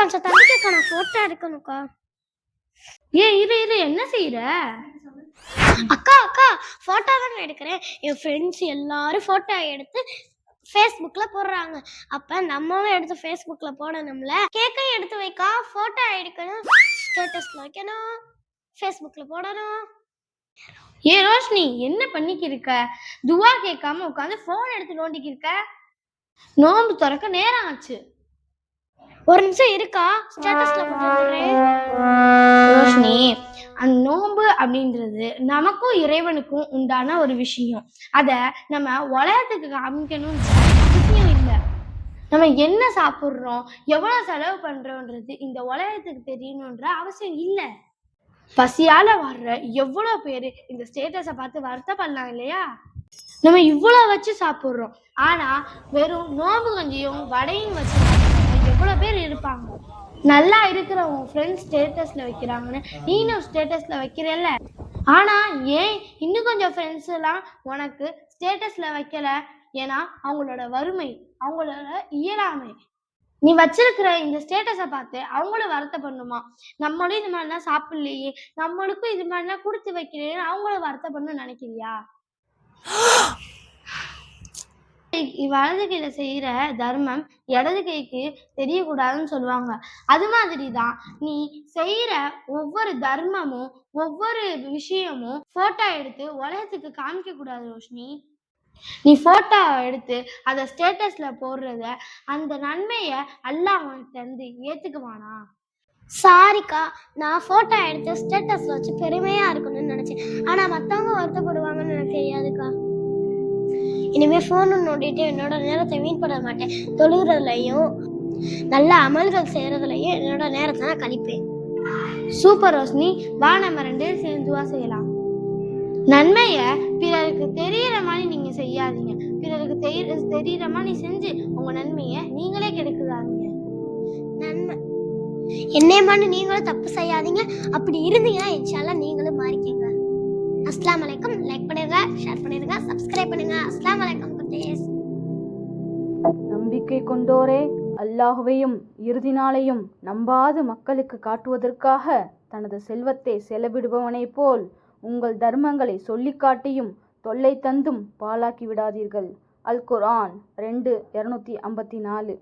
கொஞ்சம் தள்ளிக்கா, நான் போட்டோ எடுக்கணும்க்கா. இரு என்ன செய்யற? அக்கா அக்கா போட்டோ தான் எடுக்கிறேன். என் ஃப்ரெண்ட்ஸ் எல்லாரும் போட்டோ எடுத்து ஃபேஸ்புக்ல போடுறாங்க. அப்ப நம்மளும் எடுத்து ஃபேஸ்புக்ல போடணும்ல. கேக்கையும் எடுத்து வைக்கா, போட்டோ எடுக்கணும், ஸ்டேட்டஸ்ல வைக்கணும், ஃபேஸ்புக்ல போடணும். ரோஷினி, என்ன பண்ணிக்கி இருக்க? துவா கேட்காம உட்காந்து போன் எடுத்து நோண்டிக்கி இருக்க. நோம்பு திறக்க நேரம் ஆச்சு. ஒரு நிமிஷம் இருக்கா, ஸ்டேட்டஸ்ல போட்டுறேன். ரோஷினி, அந்த நோம்பு அப்படின்றது நமக்கும் இறைவனுக்கும் உண்டான ஒரு விஷயம். அத நம்ம உலகத்துக்கு காமிக்கணும்னு அவசியம் இல்லை. நம்ம என்ன சாப்பிட்றோம், எவ்வளவு செலவு பண்றோன்றது இந்த உலகத்துக்கு தெரியணுன்ற அவசியம் இல்லை. பசியால வர்ற எவ்வளோ பேர் இந்த ஸ்டேட்டஸை பார்த்து வருத்தப்படலாம் இல்லையா? நம்ம இவ்வளோ வச்சு சாப்பிட்றோம், ஆனா வெறும் நோம்பு கஞ்சியும் வடையும் வச்சு எவ்வளோ பேர் இருப்பாங்க. நல்லா இருக்கிற உன் ஃப்ரெண்ட்ஸ் ஸ்டேட்டஸ்ல வைக்கிறாங்கன்னு நீனும் ஸ்டேட்டஸ்ல வைக்கிறல்ல, ஆனா ஏன் இன்னும் கொஞ்சம் ஃப்ரெண்ட்ஸ் எல்லாம் உனக்கு ஸ்டேட்டஸ்ல வைக்கல? ஏன்னா அவங்களோட வறுமை, அவங்களோட இயலாமை. நீ வச்சிருக்கிற இந்த ஸ்டேட்டஸை பார்த்து அவங்களும் வருத்தப்படணுமா? நம்மளும் இது மாதிரிலாம் சாப்பிடலையே, நம்மளுக்கும் இது மாதிரிலாம் கொடுத்து வைக்கலையே, அவங்களும் வருத்தப்படணும்னு நினைக்கிறியா? வலது கையில செய்யற தர்மம் இடது கைக்கு தெரியக்கூடாதுன்னு சொல்லுவாங்க. அது மாதிரிதான் நீ செய்யற ஒவ்வொரு தர்மமும் ஒவ்வொரு விஷயமும் போட்டோ எடுத்து உலகத்துக்கு காமிக்க கூடாது ரோஷினி. நீ போட்டோ எடுத்து அத ஸ்டேட்டஸ்ல போடுறத, அந்த நன்மைய அல்லாஹ் உனக்கு தந்து ஏத்துக்குவானா? சாரிக்கா, நான் போட்டோ எடுத்து ஸ்டேட்டஸ்ல வச்சு பெருமையா இருக்கணும்னு நினைச்சேன். ஆனா மத்தவங்க வருத்தப்படுவாங்கன்னு எனக்கு தெரியாதுக்கா. இனிமே போன் நோண்டிட்டு என்னோட நேரத்தை வீண் பண்ண மாட்டேன். தொழுகிறதுலையும் நல்ல அமல்கள் செய்யறதுலையும் என்னோட நேரத்தை நான் கழிப்பேன். சூப்பர் ரோஷினி, வா நம்ம 2 பேரும் சேர்ந்து துவா செய்யலாம். நன்மைய பிறருக்கு தெரியற மாதிரி நீங்க செய்யாதீங்க. பிறருக்கு தெரியற மாதிரி செஞ்சு உங்க நன்மைய நீங்களே கெடுக்குறாதீங்க. நன்மை என்னையமான்னு நீங்களும் தப்பு செய்யாதீங்க. அப்படி இருந்தீங்கன்னா இன்ஷால்லா நீங்களும் மாறிக்கங்க. அஸ்ஸலாமு அலைக்கும். லைக் பண்ணுங்க, ஷேர் பண்ணுங்க, சப்ஸ்கிரைப் பண்ணுங்க. அஸ்ஸலாமு அலைக்கும். நம்பிக்கை கொண்டோரே, அல்லாஹுவையும் இறுதி நாளையும் நம்பாது மக்களுக்கு காட்டுவதற்காக தனது செல்வத்தை செலவிடுபவனை போல் உங்கள் தர்மங்களை சொல்லி காட்டியும் தொல்லை தந்தும் பாழாக்கி விடாதீர்கள். அல் குர்ஆன் 2:254.